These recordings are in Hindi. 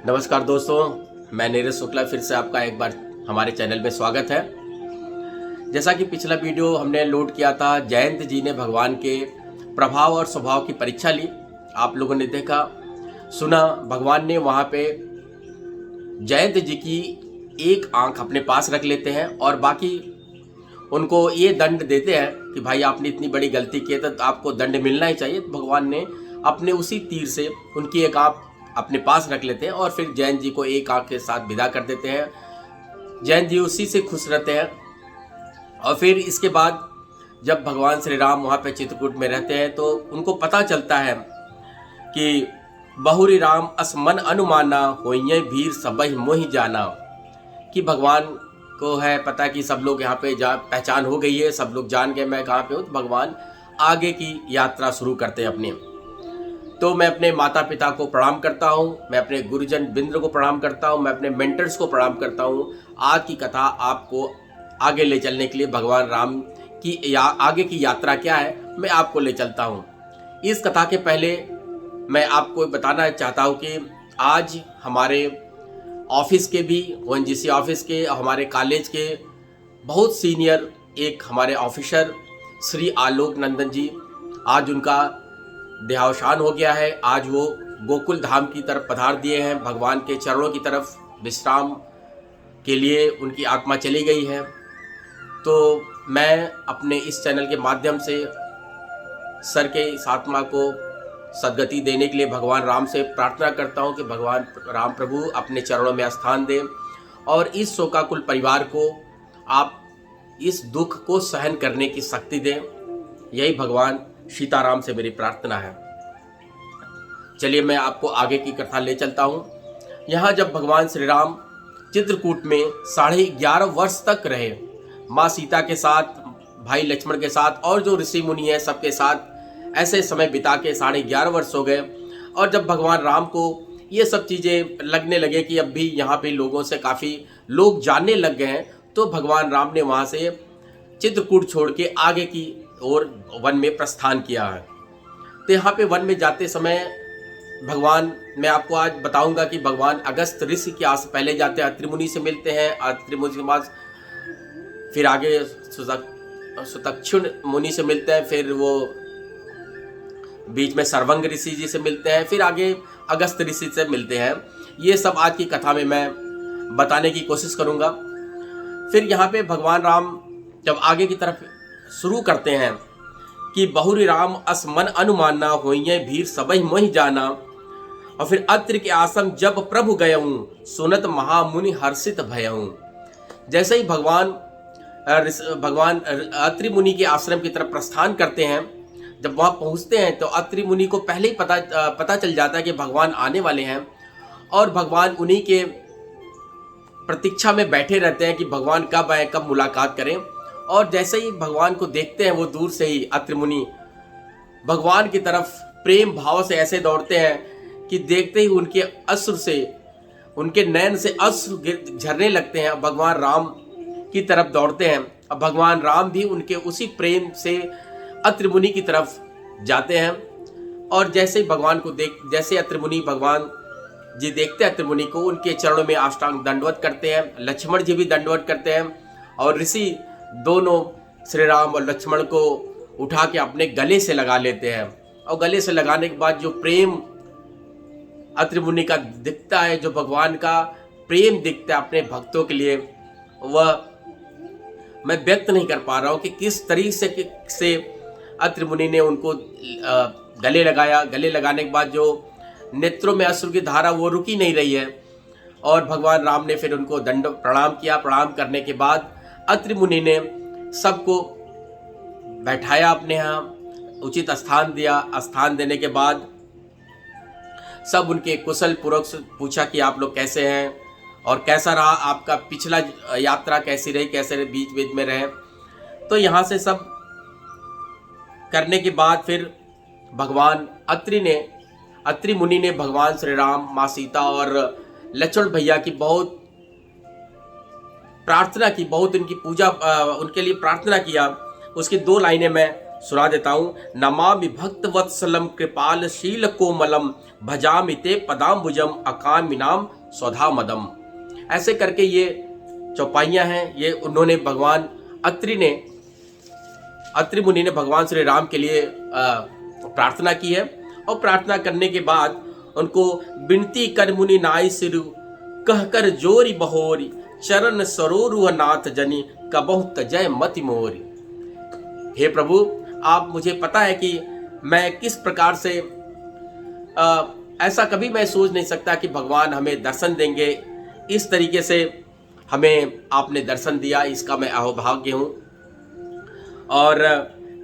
नमस्कार दोस्तों, मैं नीरज शुक्ला फिर से आपका एक बार हमारे चैनल में स्वागत है। जैसा कि पिछला वीडियो हमने लोड किया था, जयंत जी ने भगवान के प्रभाव और स्वभाव की परीक्षा ली। आप लोगों ने देखा सुना, भगवान ने वहाँ पे जयंत जी की एक आंख अपने पास रख लेते हैं और बाकी उनको ये दंड देते हैं कि भाई आपने इतनी बड़ी गलती की है तो आपको दंड मिलना ही चाहिए। तो भगवान ने अपने उसी तीर से उनकी एक आंख अपने पास रख लेते हैं और फिर जयंत जी को एक आंख के साथ विदा कर देते हैं। जयंत जी उसी से खुश रहते हैं। और फिर इसके बाद जब भगवान श्री राम वहाँ पे चित्रकूट में रहते हैं तो उनको पता चलता है कि बहुरी राम असमन अनुमाना होइये भीर सबहि मोहि जाना, कि भगवान को है पता कि सब लोग यहाँ पे पहचान हो गई है, सब लोग जान गए मैं कहाँ पे हूँ। तो भगवान आगे की यात्रा शुरू करते हैं अपनी। तो मैं अपने माता पिता को प्रणाम करता हूँ, मैं अपने गुरुजन बिंद्र को प्रणाम करता हूँ, मैं अपने मेंटर्स को प्रणाम करता हूँ। आज की कथा आपको आगे ले चलने के लिए भगवान राम की आगे की यात्रा क्या है मैं आपको ले चलता हूँ। इस कथा के पहले मैं आपको बताना चाहता हूँ कि आज हमारे ऑफिस के भी, ओएनजीसी ऑफिस के, हमारे कॉलेज के बहुत सीनियर एक हमारे ऑफिसर श्री आलोक नंदन जी, आज उनका देहावसान हो गया है। आज वो गोकुल धाम की तरफ पधार दिए हैं, भगवान के चरणों की तरफ विश्राम के लिए उनकी आत्मा चली गई है। तो मैं अपने इस चैनल के माध्यम से सर के इस आत्मा को सद्गति देने के लिए भगवान राम से प्रार्थना करता हूं कि भगवान राम प्रभु अपने चरणों में स्थान दें और इस शोकाकुल परिवार को आप इस दुख को सहन करने की शक्ति दें। यही भगवान सीताराम से मेरी प्रार्थना है। चलिए मैं आपको आगे की कथा ले चलता हूँ। यहाँ जब भगवान श्री राम चित्रकूट में 11.5 वर्ष तक रहे, माँ सीता के साथ, भाई लक्ष्मण के साथ और जो ऋषि मुनि है सबके साथ ऐसे समय बिता के 11.5 वर्ष हो गए। और जब भगवान राम को ये सब चीज़ें लगने लगे कि अब भी यहाँ पे लोगों से काफ़ी लोग जानने लग गए हैं, तो भगवान राम ने वहाँ से चित्रकूट छोड़ के आगे की ओर वन में प्रस्थान किया है। तो यहाँ पे वन में जाते समय भगवान, मैं आपको आज बताऊंगा कि भगवान अगस्त ऋषि के आस पहले जाते हैं, अत्रि मुनि से मिलते हैं। अत्रि मुनि के बाद फिर आगे सुतक्षुण मुनि से मिलते हैं, फिर वो बीच में सर्वंग ऋषि जी से मिलते हैं, फिर आगे अगस्त ऋषि से मिलते हैं। ये सब आज की कथा में मैं बताने की कोशिश करूंगा। फिर यहाँ पे भगवान राम जब आगे की तरफ शुरू करते हैं कि बहुरी राम असमन अनुमाना होइये भीर सबहि मोहि जाना, और फिर अत्रि के आश्रम जब प्रभु गयऊं सुनत महामुनि हर्षित भयऊं। जैसे ही भगवान अत्रि मुनि के आश्रम की तरफ प्रस्थान करते हैं, जब वहां पहुंचते हैं तो अत्रि मुनि को पहले ही पता चल जाता है कि भगवान आने वाले हैं और भगवान उन्हीं के प्रतीक्षा में बैठे रहते हैं कि भगवान कब आए, कब मुलाकात करें। और जैसे ही भगवान को देखते हैं वो दूर से ही अत्रि मुनि भगवान की तरफ प्रेम भाव से ऐसे दौड़ते हैं कि देखते ही उनके अश्रु से, उनके नयन से अश्रु झरने लगते हैं। भगवान राम की तरफ दौड़ते हैं। अब भगवान राम भी उनके उसी प्रेम से अत्रि मुनि की तरफ जाते हैं। और जैसे ही भगवान को जैसे अत्रि मुनि, भगवान जी देखते हैं अत्रि मुनि को, उनके चरणों में अष्टांग दंडवत करते हैं। लक्ष्मण जी भी दंडवत करते हैं और ऋषि दोनों श्री राम और लक्ष्मण को उठा के अपने गले से लगा लेते हैं। और गले से लगाने के बाद जो प्रेम अत्रि मुनि का दिखता है, जो भगवान का प्रेम दिखता है अपने भक्तों के लिए, वह मैं व्यक्त नहीं कर पा रहा हूँ कि किस तरीके से अत्रि मुनि ने उनको गले लगाया। गले लगाने के बाद जो नेत्रों में अश्रु की धारा वो रुकी नहीं रही है। और भगवान राम ने फिर उनको दंड प्रणाम किया। प्रणाम करने के बाद अत्रि मुनि ने सबको बैठाया अपने यहाँ, उचित स्थान दिया। स्थान देने के बाद सब उनके कुशल पूर्वक पूछा कि आप लोग कैसे हैं और कैसा रहा आपका पिछला यात्रा, कैसी रही, कैसे रही, बीच बीच में रहे। तो यहाँ से सब करने के बाद फिर भगवान अत्रि मुनि ने भगवान श्री राम, माँ सीता और लक्ष्मण भैया की बहुत प्रार्थना की, बहुत उनकी पूजा, उनके लिए प्रार्थना किया। उसकी 2 लाइनें मैं सुना देता हूँ। नमामि भक्त वत्सलम कृपाल शील कोमलम भजामि ते पदाम्बुजम अकामिनाम स्वधामदम। ऐसे करके ये चौपाइयाँ हैं। ये उन्होंने भगवान अत्रि मुनि ने भगवान श्री राम के लिए प्रार्थना की है। और प्रार्थना करने के बाद उनको विनती कर मुनि नाई सिरु कहकर जोरी बहोरी चरण सरोरु नाथ जनी कबहु तजय मति मोरी। हे प्रभु, आप मुझे पता है कि मैं किस प्रकार से ऐसा कभी मैं सोच नहीं सकता कि भगवान हमें दर्शन देंगे। इस तरीके से हमें आपने दर्शन दिया, इसका मैं अहोभाग्य हूँ। और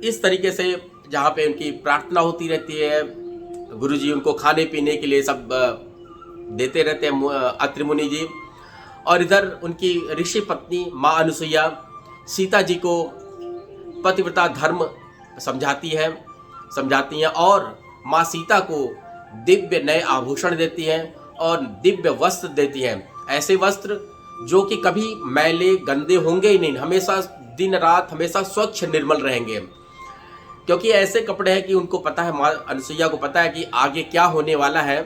इस तरीके से जहाँ पे उनकी प्रार्थना होती रहती है, गुरुजी उनको खाने पीने के लिए सब देते रहते हैं अत्रि मुनि जी। और इधर उनकी ऋषि पत्नी माँ अनुसुईया सीता जी को पतिव्रता धर्म समझाती हैं और माँ सीता को दिव्य नए आभूषण देती हैं और दिव्य वस्त्र देती हैं। ऐसे वस्त्र जो कि कभी मैले गंदे होंगे ही नहीं, हमेशा दिन रात हमेशा स्वच्छ निर्मल रहेंगे। क्योंकि ऐसे कपड़े हैं कि उनको पता है, माँ अनुसुईया को पता है कि आगे क्या होने वाला है।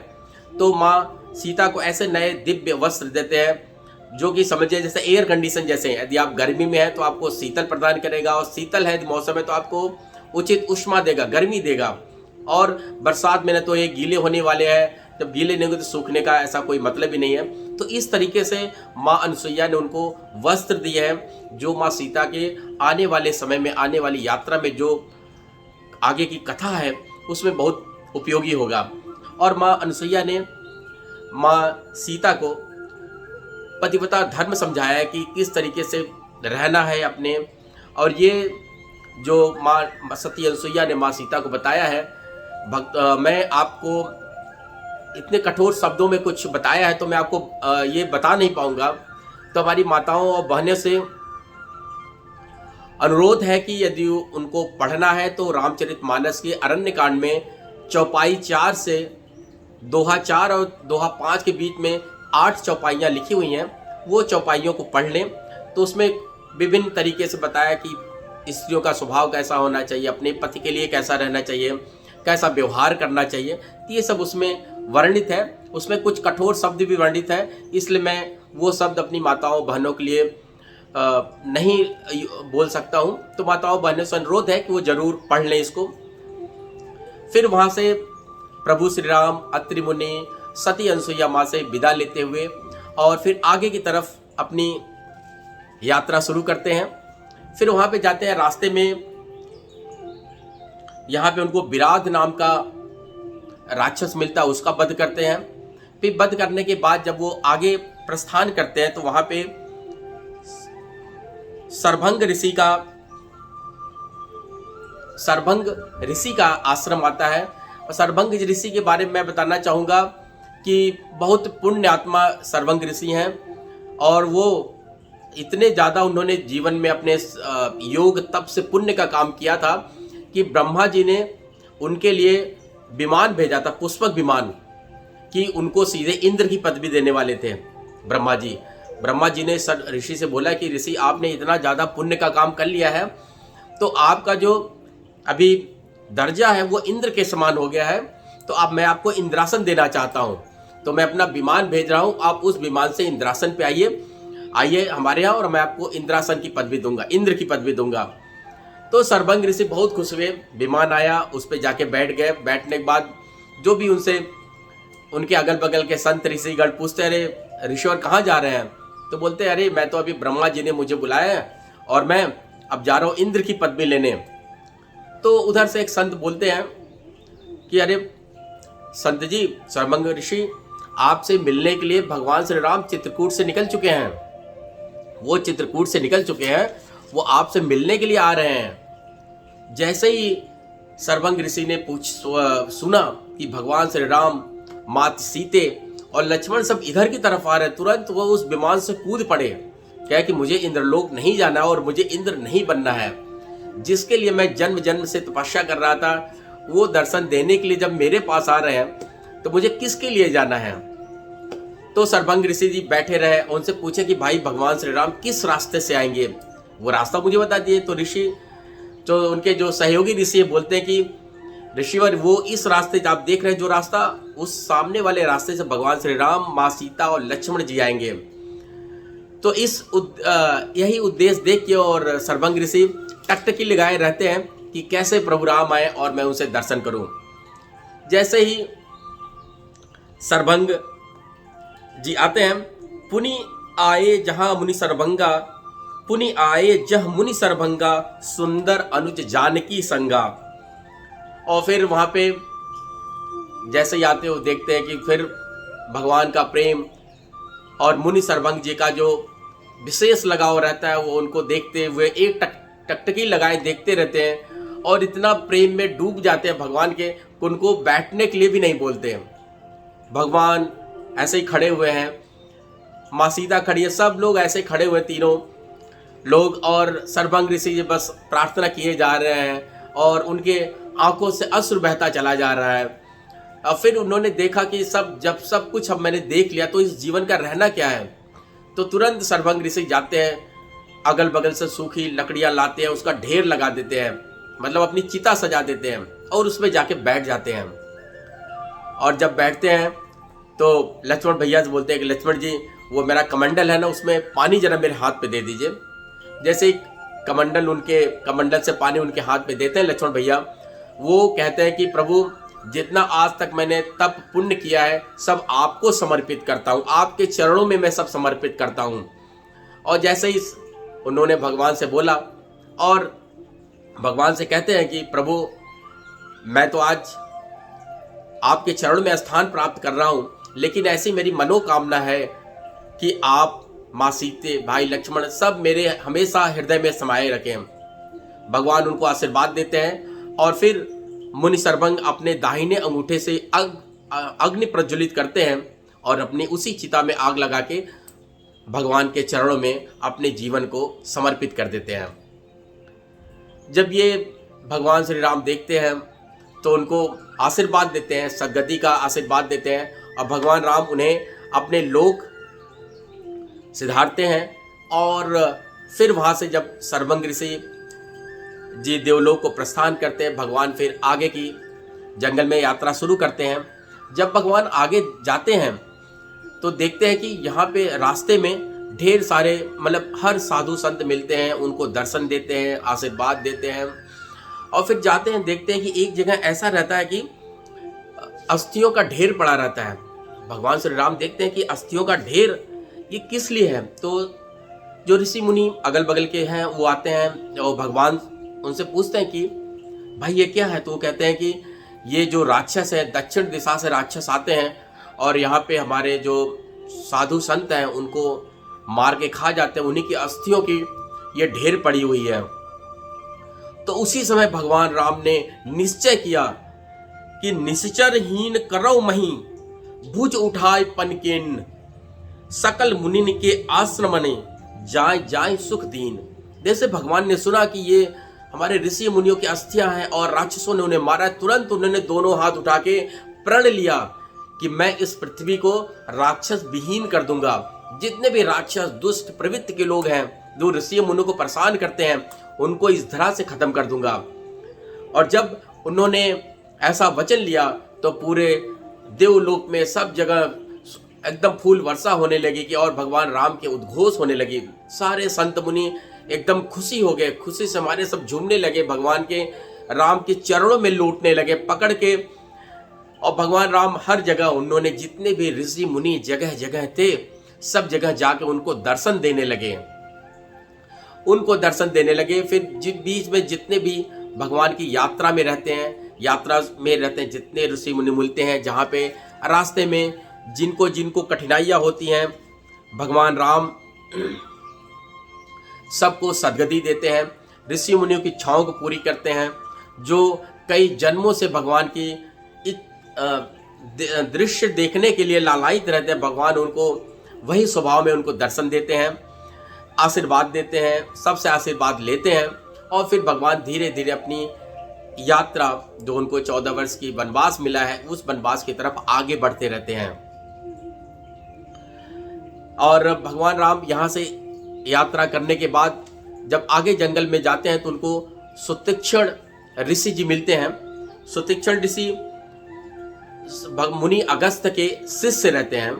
तो माँ सीता को ऐसे नए दिव्य वस्त्र देते हैं जो कि समझिए जैसे एयर कंडीशन जैसे हैं। यदि आप गर्मी में हैं तो आपको शीतल प्रदान करेगा, और शीतल है मौसम है तो आपको उचित उष्मा देगा, गर्मी देगा। और बरसात में न तो ये गीले होने वाले हैं, जब गीले नहीं होंगे तो सूखने का ऐसा कोई मतलब ही नहीं है। तो इस तरीके से माँ अनुसुईया ने उनको वस्त्र दिए हैं जो माँ सीता के आने वाले समय में, आने वाली यात्रा में जो आगे की कथा है उसमें बहुत उपयोगी होगा। और माँ अनुसुईया ने माँ सीता को पतिव्रता धर्म समझाया है कि किस तरीके से रहना है अपने। और ये जो माँ सती अनुसुईया ने माँ सीता को बताया है, मैं आपको इतने कठोर शब्दों में कुछ बताया है तो मैं आपको ये बता नहीं पाऊंगा। तो हमारी माताओं और बहनों से अनुरोध है कि यदि उनको पढ़ना है तो रामचरितमानस के अरण्यकांड में चौपाई 4 से दोहा 4 और दोहा 5 के बीच में 8 चौपाइयाँ लिखी हुई हैं। वो चौपाइयों को पढ़ लें तो उसमें विभिन्न तरीके से बताया कि स्त्रियों का स्वभाव कैसा होना चाहिए, अपने पति के लिए कैसा रहना चाहिए, कैसा व्यवहार करना चाहिए। तो ये सब उसमें वर्णित है। उसमें कुछ कठोर शब्द भी वर्णित है, इसलिए मैं वो शब्द अपनी माताओं बहनों के लिए नहीं बोल सकता हूँ। तो माताओं बहनों से अनुरोध है कि वो जरूर पढ़ लें इसको। फिर वहाँ से प्रभु श्री राम अत्रि मुनि सती अनुसुईया माँ से विदा लेते हुए और फिर आगे की तरफ अपनी यात्रा शुरू करते हैं। फिर वहाँ पे जाते हैं, रास्ते में यहाँ पे उनको विराध नाम का राक्षस मिलता है, उसका वध करते हैं। फिर वध करने के बाद जब वो आगे प्रस्थान करते हैं तो वहाँ पे सरभंग ऋषि का आश्रम आता है। और सरभंग ऋषि के बारे में मैं बताना चाहूँगा कि बहुत पुण्य आत्मा सरभंग ऋषि हैं। और वो इतने ज़्यादा उन्होंने जीवन में अपने योग तप से पुण्य का काम किया था कि ब्रह्मा जी ने उनके लिए विमान भेजा था, पुष्पक विमान, कि उनको सीधे इंद्र की पदवी देने वाले थे ब्रह्मा जी ने ऋषि से बोला कि ऋषि आपने इतना ज़्यादा पुण्य का काम कर लिया है तो आपका जो अभी दर्जा है वो इंद्र के समान हो गया है, तो मैं आपको इंद्रासन देना चाहता हूँ। तो मैं अपना विमान भेज रहा हूँ, आप उस विमान से इंद्रासन पे आइए हमारे यहाँ, और मैं आपको इंद्रासन की पदवी दूंगा, इंद्र की पदवी दूंगा। तो सरभंग ऋषि बहुत खुश हुए। विमान आया, उस पर जाके बैठ गए। बैठने के बाद जो भी उनसे उनके अगल बगल के संत ऋषिगण पूछते, अरे ऋषिवर कहाँ जा रहे हैं? तो बोलते, अरे मैं तो अभी ब्रह्मा जी ने मुझे बुलाया है और मैं अब जा रहा हूँ इंद्र की पदवी लेने। तो उधर से एक संत बोलते हैं कि अरे संत जी, सरभंग ऋषि आपसे मिलने के लिए भगवान श्री राम चित्रकूट से निकल चुके हैं, वो चित्रकूट से निकल चुके हैं, वो आपसे मिलने के लिए आ रहे हैं। जैसे ही सरभंग ऋषि ने सुना कि भगवान श्री राम, माता सीते और लक्ष्मण सब इधर की तरफ आ रहे, तुरंत वो उस विमान से कूद पड़े। क्या कि मुझे इंद्रलोक नहीं जाना और मुझे इंद्र नहीं बनना है, जिसके लिए मैं जन्म जन्म से तपस्या कर रहा था, वो दर्शन देने के लिए जब मेरे पास आ रहे हैं तो मुझे किसके लिए जाना है। तो सरभंग ऋषि जी बैठे रहे, उनसे पूछे कि भाई भगवान श्री राम किस रास्ते से आएंगे, वो रास्ता मुझे बता दिए। तो ऋषि तो उनके जो सहयोगी ऋषि बोलते हैं कि ऋषिवर वो इस रास्ते आप देख रहे हैं जो रास्ता, उस सामने वाले रास्ते से भगवान श्री राम, माँ सीता और लक्ष्मण जी आएंगे। तो यही उद्देश्य देख के और सर्वंग ऋषि टकटकी लगाए रहते हैं कि कैसे प्रभु राम आए और मैं उनसे दर्शन करूं। जैसे ही सर्वंग जी आते हैं, पुनि आए जहां मुनि सर्वंगा, पुनि आए जह मुनि सर्वंगा, सुंदर अनुज जानकी संगा। और फिर वहां पे जैसे ही आते हो देखते हैं कि फिर भगवान का प्रेम और मुनि सर्वंग जी का जो विशेष लगाव रहता है, वो उनको देखते हुए एक टकटकी लगाए देखते रहते हैं और इतना प्रेम में डूब जाते हैं भगवान के, उनको बैठने के लिए भी नहीं बोलते हैं। भगवान ऐसे ही खड़े हुए हैं, माँ सीता खड़ी है, सब लोग ऐसे खड़े हुए तीनों लोग, और सर्वंग ऋषि जी बस प्रार्थना किए जा रहे हैं और उनके आंखों से अश्रु बहता चला जा रहा है। और फिर उन्होंने देखा कि जब सब कुछ अब मैंने देख लिया तो इस जीवन का रहना क्या है। तो तुरंत सर्वंग ऋषि जाते हैं, अगल बगल से सूखी लकड़ियां लाते हैं, उसका ढेर लगा देते हैं, मतलब अपनी चिता सजा देते हैं और उसमें जाके बैठ जाते हैं। और जब बैठते हैं तो लक्ष्मण भैया से बोलते हैं कि लक्ष्मण जी वो मेरा कमंडल है ना, उसमें पानी जरा मेरे हाथ पे दे दीजिए। जैसे कमंडल, उनके कमंडल से पानी उनके हाथ पे देते हैं लक्ष्मण भैया, वो कहते हैं कि प्रभु जितना आज तक मैंने तप पुण्य किया है सब आपको समर्पित करता हूँ, आपके चरणों में मैं सब समर्पित करता हूँ। और जैसे ही उन्होंने भगवान से बोला और भगवान से कहते हैं कि प्रभु मैं तो आज आपके चरणों में स्थान प्राप्त कर रहा हूँ, लेकिन ऐसी मेरी मनोकामना है कि आप माँ सीते, भाई लक्ष्मण सब मेरे हमेशा हृदय में समाये रखें। भगवान उनको आशीर्वाद देते हैं और फिर मुनि सर्वंग अपने दाहिने अंगूठे से अग्नि प्रज्वलित करते हैं और अपनी उसी चिता में आग लगा के भगवान के चरणों में अपने जीवन को समर्पित कर देते हैं। जब ये भगवान श्री राम देखते हैं तो उनको आशीर्वाद देते हैं, सद्गति का आशीर्वाद देते हैं और भगवान राम उन्हें अपने लोक सिधारते हैं। और फिर वहाँ से जब सर्वंग ऋषि जी देवलोक को प्रस्थान करते हैं, भगवान फिर आगे की जंगल में यात्रा शुरू करते हैं। जब भगवान आगे जाते हैं तो देखते हैं कि यहाँ पे रास्ते में ढेर सारे मतलब हर साधु संत मिलते हैं, उनको दर्शन देते हैं, आशीर्वाद देते हैं। और फिर जाते हैं, देखते हैं कि एक जगह ऐसा रहता है कि अस्थियों का ढेर पड़ा रहता है। भगवान श्री राम देखते हैं कि अस्थियों का ढेर ये किस लिए है। तो जो ऋषि मुनि अगल बगल के हैं वो आते हैं और भगवान उनसे पूछते हैं कि भाई ये क्या है। तो वो कहते हैं कि ये जो राक्षस है, दक्षिण दिशा से राक्षस आते हैं और यहाँ पे हमारे जो साधु संत हैं उनको मार के खा जाते हैं, उन्हीं की अस्थियों की ये ढेर पड़ी हुई है। तो उसी समय भगवान राम ने निश्चय किया कि निश्चरहीन करौ मही, भुज उठाए पनकेन, सकल मुनिन के आश्रमने, जाय जाय सुख दीन। जैसे भगवान ने सुना कि ये हमारे ऋषि मुनियों की अस्थियां हैं और राक्षसों ने उन्हें मारा, तुरंत उन्होंने दोनों हाथ उठा के प्रण लिया कि मैं इस पृथ्वी को राक्षस विहीन कर दूंगा। जितने भी राक्षस दुष्ट प्रवृत्ति के लोग हैं जो ऋषि मुनियों को परेशान करते हैं, उनको इस धरा से खत्म कर दूंगा। और जब उन्होंने ऐसा वचन लिया तो पूरे देवलोक में सब जगह एकदम फूल वर्षा होने लगी कि और भगवान राम के उद्घोष होने लगी। सारे संत मुनि एकदम खुशी हो गए, खुशी से हमारे सब झूमने लगे, भगवान के राम के चरणों में लौटने लगे पकड़ के। और भगवान राम हर जगह, उन्होंने जितने भी ऋषि मुनि जगह जगह थे सब जगह जाके उनको दर्शन देने लगे, उनको दर्शन देने लगे। फिर बीच में जितने भी भगवान की यात्रा में रहते हैं जितने ऋषि मुनि मिलते हैं, जहाँ पे रास्ते में जिनको जिनको कठिनाइयाँ होती हैं, भगवान राम सबको सद्गति देते हैं, ऋषि मुनियों की इच्छाओं को पूरी करते हैं। जो कई जन्मों से भगवान की दृश्य देखने के लिए लालायित रहते हैं, भगवान उनको वही स्वभाव में उनको दर्शन देते हैं, आशीर्वाद देते हैं, सबसे आशीर्वाद लेते हैं। और फिर भगवान धीरे धीरे अपनी यात्रा, जो उनको 14 वर्ष की वनवास मिला है, उस वनवास की तरफ आगे बढ़ते रहते हैं। और भगवान राम यहाँ से यात्रा करने के बाद जब आगे जंगल में जाते हैं तो उनको सुतीक्षण ऋषि जी मिलते हैं। सुतीक्षण ऋषि मुनि अगस्त के शिष्य रहते हैं।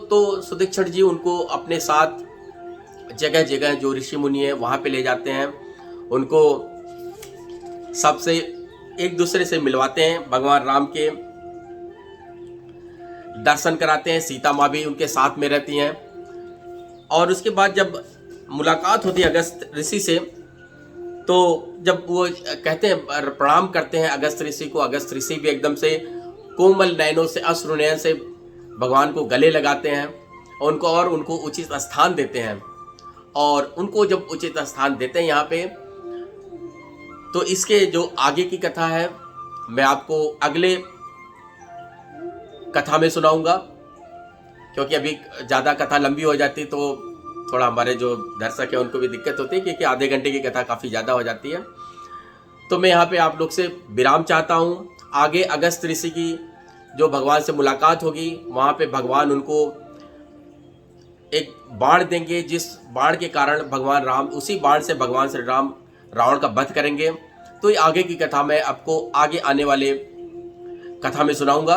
तो सुतीक्षण जी उनको अपने साथ जगह जगह जो ऋषि मुनि है वहाँ पे ले जाते हैं, उनको सबसे एक दूसरे से मिलवाते हैं, भगवान राम के दर्शन कराते हैं, सीता माँ भी उनके साथ में रहती हैं। और उसके बाद जब मुलाकात होती है अगस्त ऋषि से, तो जब वो कहते हैं, प्रणाम करते हैं अगस्त ऋषि को, अगस्त ऋषि भी एकदम से कोमल नयनों से, अश्रु नयन से भगवान को गले लगाते हैं और उनको उचित स्थान देते हैं। और उनको जब उचित स्थान देते हैं यहाँ पे, तो इसके जो आगे की कथा है मैं आपको अगले कथा में सुनाऊंगा, क्योंकि अभी ज़्यादा कथा लंबी हो जाती तो थोड़ा हमारे जो दर्शक है उनको भी दिक्कत होती है, क्योंकि आधे घंटे की कथा काफ़ी ज़्यादा हो जाती है। तो मैं यहाँ पे आप लोग से विराम चाहता हूँ। आगे अगस्त ऋषि की जो भगवान से मुलाकात होगी, वहाँ पे भगवान उनको एक बाण देंगे, जिस बाण के कारण भगवान राम, उसी बाण से भगवान श्री राम रावण का वध करेंगे। तो ये आगे की कथा मैं आपको आगे आने वाले कथा में सुनाऊंगा।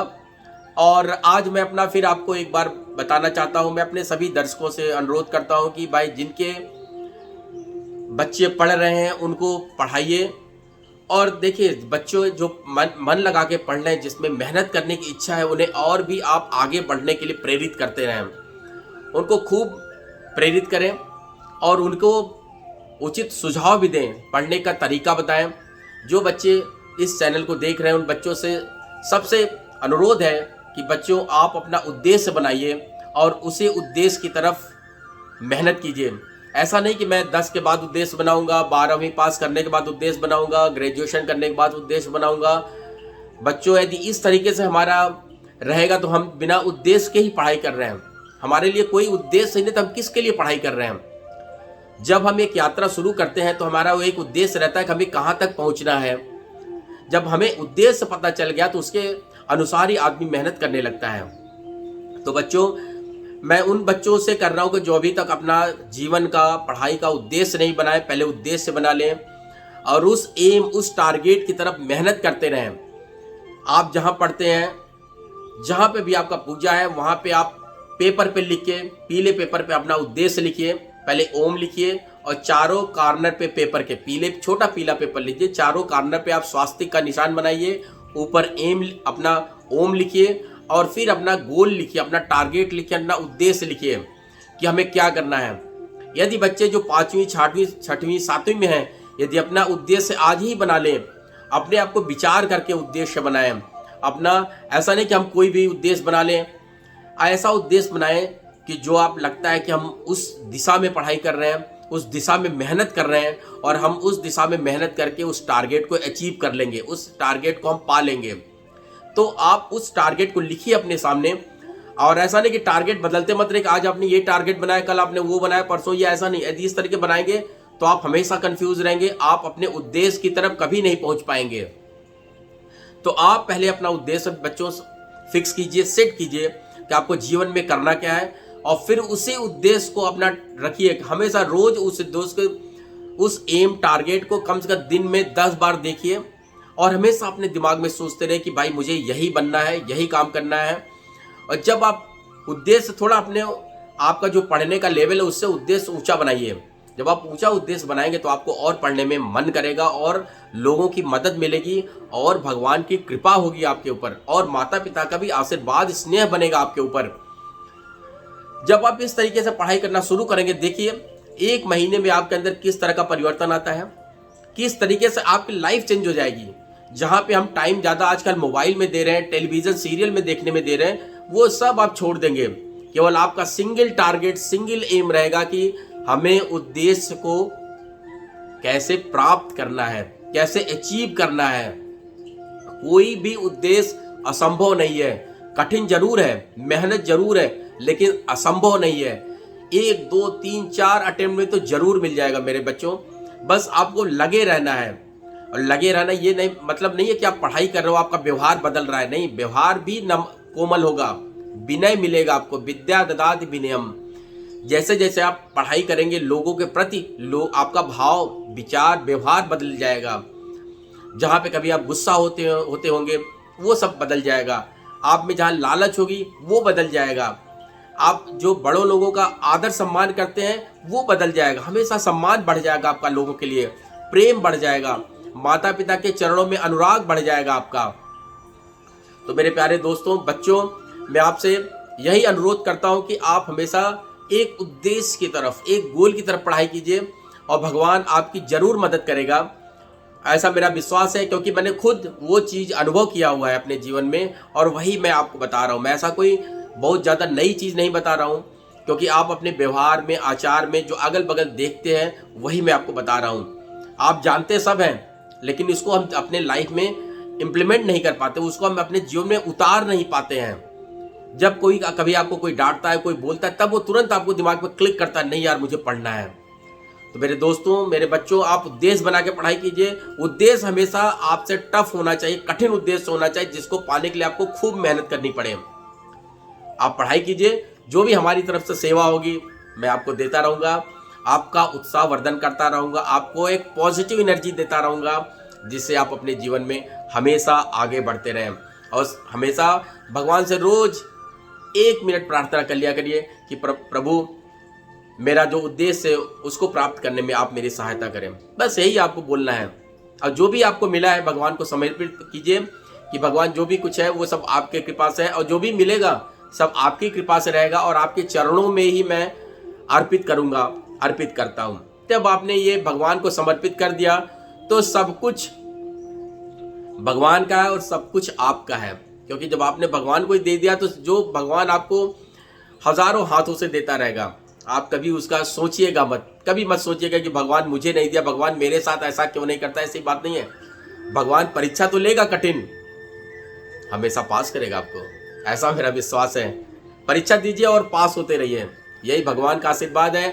और आज मैं अपना फिर आपको एक बार बताना चाहता हूं, मैं अपने सभी दर्शकों से अनुरोध करता हूं कि भाई जिनके बच्चे पढ़ रहे हैं उनको पढ़ाइए। और देखिए, बच्चों जो मन लगा के पढ़ रहे हैं, जिसमें मेहनत करने की इच्छा है, उन्हें और भी आप आगे बढ़ने के लिए प्रेरित करते रहें, उनको खूब प्रेरित करें और उनको उचित सुझाव भी दें, पढ़ने का तरीका बताएं। जो बच्चे इस चैनल को देख रहे हैं उन बच्चों से सबसे अनुरोध है कि बच्चों आप अपना उद्देश्य बनाइए और उसी उद्देश्य की तरफ मेहनत कीजिए। ऐसा नहीं कि मैं 10 के बाद उद्देश्य बनाऊंगा, 12वीं पास करने के बाद उद्देश्य बनाऊंगा, ग्रेजुएशन करने के बाद उद्देश्य बनाऊंगा। बच्चों, यदि इस तरीके से हमारा रहेगा तो हम बिना उद्देश्य के ही पढ़ाई कर रहे हैं। हमारे लिए कोई उद्देश्य नहीं, तो हम किसके लिए पढ़ाई कर रहे हैं। जब हम एक यात्रा शुरू करते हैं तो हमारा वो एक उद्देश्य रहता है कि हमें कहाँ तक पहुँचना है। जब हमें उद्देश्य पता चल गया तो उसके अनुसार ही आदमी मेहनत करने लगता है। तो बच्चों, मैं उन बच्चों से कर रहा हूँ कि जो अभी तक अपना जीवन का, पढ़ाई का उद्देश्य नहीं बनाए, पहले उद्देश्य बना लें और उस एम, उस टारगेट की तरफ मेहनत करते रहें। आप जहाँ पढ़ते हैं, जहाँ पे भी आपका पूजा है, वहाँ पे आप पेपर पे लिख के, पीले पेपर पे अपना उद्देश्य लिखिए। पहले ओम लिखिए और चारों कॉर्नर पे पेपर के पीले, छोटा पीला पेपर लीजिए, चारों कॉर्नर पे आप स्वास्तिक का निशान बनाइए, ऊपर एम अपना ओम लिखिए और फिर अपना गोल लिखिए, अपना टारगेट लिखिए, अपना उद्देश्य लिखिए कि हमें क्या करना है। यदि बच्चे जो 5वीं, 6वीं, 6वीं, 7वीं में हैं, यदि अपना उद्देश्य आज ही बना लें, अपने आप को विचार करके उद्देश्य बनाएं। अपना ऐसा नहीं कि हम कोई भी उद्देश्य बना लें, ऐसा उद्देश्य बनाएं कि जो आप लगता है कि हम उस दिशा में पढ़ाई कर रहे हैं, उस दिशा में मेहनत कर रहे हैं और हम उस दिशा में मेहनत करके उस टारगेट को अचीव कर लेंगे, उस टारगेट को हम पा लेंगे। तो आप उस टारगेट को लिखिए अपने सामने। और ऐसा नहीं कि टारगेट बदलते मत रहे कि आज आपने ये टारगेट बनाया, कल आपने वो बनाया, परसों ये, ऐसा नहीं। यदि इस तरीके बनाएंगे तो आप हमेशा कंफ्यूज रहेंगे, आप अपने उद्देश्य की तरफ कभी नहीं पहुंच पाएंगे। तो आप पहले अपना उद्देश्य बच्चों फिक्स कीजिए, सेट कीजिए कि आपको जीवन में करना क्या है और फिर उसी उद्देश्य को अपना रखिए। हमेशा रोज उस उद्देश्य को, उस एम, टारगेट को कम से कम दिन में 10 बार देखिए और हमेशा अपने दिमाग में सोचते रहे कि भाई मुझे यही बनना है, यही काम करना है। और जब आप उद्देश्य थोड़ा अपने, आपका जो पढ़ने का लेवल है उससे उद्देश्य ऊंचा बनाइए। जब आप ऊंचा उद्देश्य बनाएंगे तो आपको और पढ़ने में मन करेगा और लोगों की मदद मिलेगी और भगवान की कृपा होगी आपके ऊपर और माता पिता का भी आशीर्वाद, स्नेह बनेगा आपके ऊपर। जब आप इस तरीके से पढ़ाई करना शुरू करेंगे, देखिए 1 महीने में आपके अंदर किस तरह का परिवर्तन आता है, किस तरीके से आपकी लाइफ चेंज हो जाएगी। जहाँ पे हम टाइम ज़्यादा आजकल मोबाइल में दे रहे हैं, टेलीविज़न सीरियल में देखने में दे रहे हैं, वो सब आप छोड़ देंगे। केवल आपका सिंगल टारगेट, सिंगल एम रहेगा कि हमें उद्देश्य को कैसे प्राप्त करना है, कैसे अचीव करना है। कोई भी उद्देश्य असंभव नहीं है, कठिन जरूर है, मेहनत जरूर है, लेकिन असंभव नहीं है। 1, 2, 3, 4 अटेम्प्ट में तो जरूर मिल जाएगा मेरे बच्चों। बस आपको लगे रहना है। और लगे रहना ये नहीं मतलब नहीं है कि आप पढ़ाई कर रहे हो, आपका व्यवहार बदल रहा है, नहीं, व्यवहार भी कोमल होगा, विनय मिलेगा आपको। विद्या ददाति विनयम, जैसे जैसे आप पढ़ाई करेंगे लोगों के प्रति आपका भाव विचार व्यवहार बदल जाएगा। जहाँ पे कभी आप गुस्सा होते होंगे वो सब बदल जाएगा। आप में जहाँ लालच होगी वो बदल जाएगा। आप जो बड़ों लोगों का आदर सम्मान करते हैं वो बदल जाएगा। हमेशा सम्मान बढ़ जाएगा आपका लोगों के लिए, प्रेम बढ़ जाएगा, माता पिता के चरणों में अनुराग बढ़ जाएगा आपका। तो मेरे प्यारे दोस्तों, बच्चों, मैं आपसे यही अनुरोध करता हूं कि आप हमेशा एक उद्देश्य की तरफ, एक गोल की तरफ पढ़ाई कीजिए और भगवान आपकी जरूर मदद करेगा। ऐसा मेरा विश्वास है, क्योंकि मैंने खुद वो चीज़ अनुभव किया हुआ है अपने जीवन में और वही मैं आपको बता रहा हूँ। मैं ऐसा कोई बहुत ज़्यादा नई चीज़ नहीं बता रहा हूँ, क्योंकि आप अपने व्यवहार में, आचार में जो अगल बगल देखते हैं वही मैं आपको बता रहा हूँ। आप जानते सब हैं, लेकिन इसको हम अपने लाइफ में इम्प्लीमेंट नहीं कर पाते, उसको हम अपने जीवन में उतार नहीं पाते हैं। जब कभी आपको कोई डांटता है, कोई बोलता है, तब वो तुरंत आपको दिमाग में क्लिक करता है, नहीं यार मुझे पढ़ना है। तो मेरे दोस्तों, मेरे बच्चों, आप उद्देश्य बना के पढ़ाई कीजिए। उद्देश्य हमेशा आपसे टफ होना चाहिए, कठिन उद्देश्य होना चाहिए, जिसको पाने के लिए आपको खूब मेहनत करनी पड़े। आप पढ़ाई कीजिए, जो भी हमारी तरफ से सेवा होगी मैं आपको देता रहूँगा, आपका उत्साह वर्धन करता रहूँगा, आपको एक पॉजिटिव एनर्जी देता रहूँगा, जिससे आप अपने जीवन में हमेशा आगे बढ़ते रहें। और हमेशा भगवान से रोज 1 मिनट प्रार्थना कर लिया करिए कि प्रभु, मेरा जो उद्देश्य है उसको प्राप्त करने में आप मेरी सहायता करें। बस यही आपको बोलना है। और जो भी आपको मिला है भगवान को समर्पित कीजिए कि भगवान जो भी कुछ है वो सब आपके कृपा से है, और जो भी मिलेगा सब आपकी कृपा से रहेगा और आपके चरणों में ही मैं अर्पित करूंगा, अर्पित करता हूं। जब आपने ये भगवान को समर्पित कर दिया तो सब कुछ भगवान का है और सब कुछ आपका है। क्योंकि जब आपने भगवान को ही दे दिया तो जो भगवान आपको हजारों हाथों से देता रहेगा। आप कभी उसका सोचिएगा मत, कभी मत सोचिएगा कि भगवान मुझे नहीं दिया, भगवान मेरे साथ ऐसा क्यों नहीं करता। ऐसी बात नहीं है। भगवान परीक्षा तो लेगा कठिन, हमेशा पास करेगा आपको, ऐसा मेरा विश्वास है। परीक्षा दीजिए और पास होते रहिए, यही भगवान का आशीर्वाद है,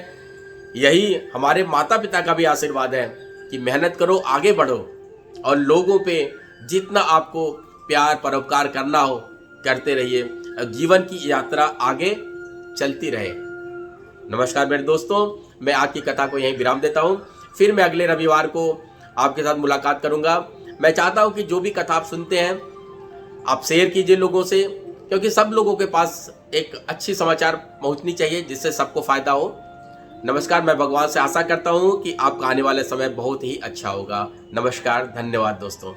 यही हमारे माता पिता का भी आशीर्वाद है कि मेहनत करो, आगे बढ़ो और लोगों पे जितना आपको प्यार परोपकार करना हो करते रहिए। जीवन की यात्रा आगे चलती रहे। नमस्कार मेरे दोस्तों, मैं आज की कथा को यहीं विराम देता हूँ। फिर मैं अगले रविवार को आपके साथ मुलाकात करूँगा। मैं चाहता हूँ कि जो भी कथा आप सुनते हैं आप शेयर कीजिए लोगों से, क्योंकि सब लोगों के पास एक अच्छी समाचार पहुँचनी चाहिए जिससे सबको फायदा हो। नमस्कार, मैं भगवान से आशा करता हूँ कि आपका आने वाला समय बहुत ही अच्छा होगा। नमस्कार, धन्यवाद दोस्तों।